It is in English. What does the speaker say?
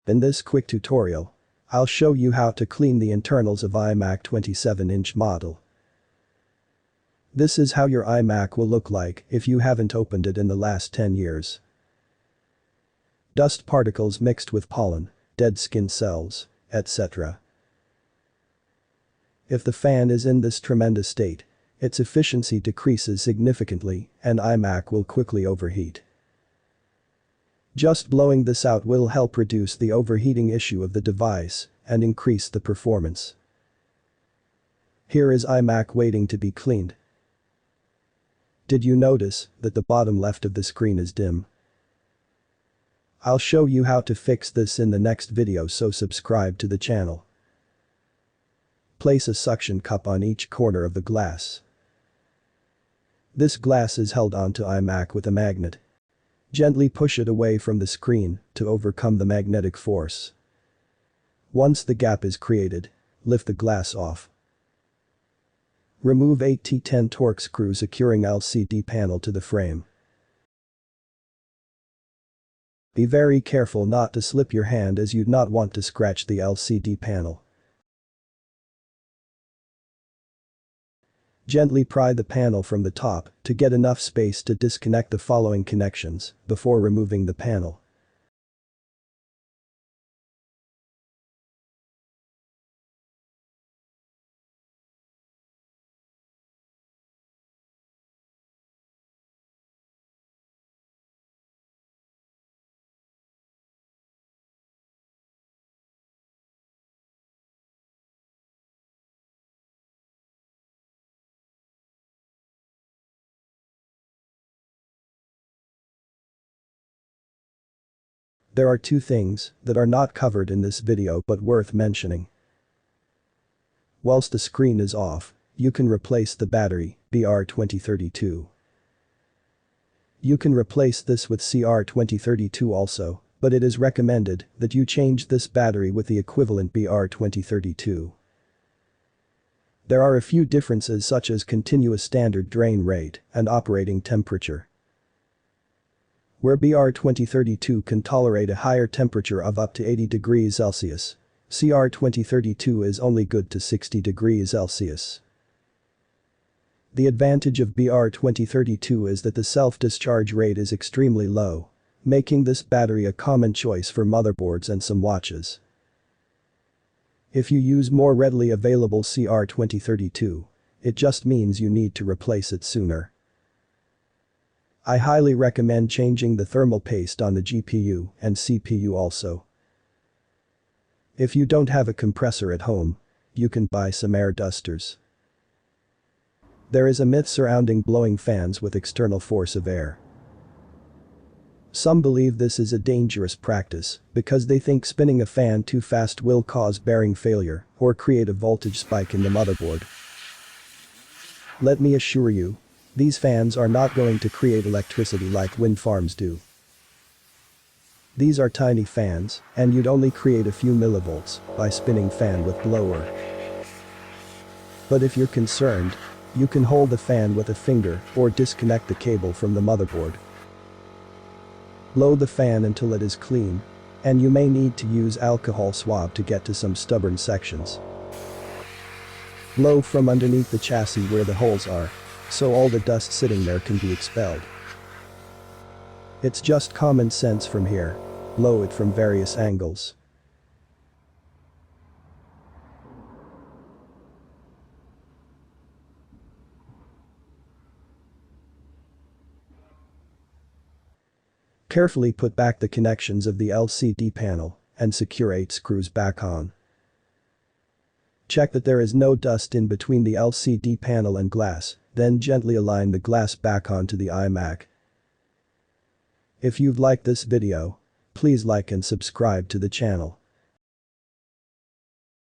In this quick tutorial, I'll show you how to clean the internals of iMac 27-inch model. This is how your iMac will look like if you haven't opened it in the last 10 years. Dust particles mixed with pollen, dead skin cells, etc. If the fan is in this tremendous state, its efficiency decreases significantly and iMac will quickly overheat. Just blowing this out will help reduce the overheating issue of the device and increase the performance. Here is iMac waiting to be cleaned. Did you notice that the bottom left of the screen is dim? I'll show you how to fix this in the next video, so subscribe to the channel. Place a suction cup on each corner of the glass. This glass is held onto iMac with a magnet. Gently push it away from the screen to overcome the magnetic force. Once the gap is created, lift the glass off. Remove 8 T10 torque screw securing LCD panel to the frame. Be very careful not to slip your hand, as you'd not want to scratch the LCD panel. Gently pry the panel from the top to get enough space to disconnect the following connections before removing the panel. There are two things that are not covered in this video but worth mentioning. Whilst the screen is off, you can replace the battery, BR2032. You can replace this with CR2032 also, but it is recommended that you change this battery with the equivalent BR2032. There are a few differences, such as continuous standard drain rate and operating temperature. Where BR2032 can tolerate a higher temperature of up to 80 degrees Celsius, CR2032 is only good to 60 degrees Celsius. The advantage of BR2032 is that the self-discharge rate is extremely low, making this battery a common choice for motherboards and some watches. If you use more readily available CR2032, it just means you need to replace it sooner. I highly recommend changing the thermal paste on the GPU and CPU also. If you don't have a compressor at home, you can buy some air dusters. There is a myth surrounding blowing fans with external force of air. Some believe this is a dangerous practice because they think spinning a fan too fast will cause bearing failure or create a voltage spike in the motherboard. Let me assure you, these fans are not going to create electricity like wind farms do. These are tiny fans, and you'd only create a few millivolts by spinning fan with blower. But if you're concerned, you can hold the fan with a finger or disconnect the cable from the motherboard. Blow the fan until it is clean, and you may need to use alcohol swab to get to some stubborn sections. Blow from underneath the chassis where the holes are, so all the dust sitting there can be expelled. It's just common sense from here. Blow it from various angles. Carefully put back the connections of the LCD panel and secure 8 screws back on. Check that there is no dust in between the LCD panel and glass, then gently align the glass back onto the iMac. If you've liked this video, please like and subscribe to the channel.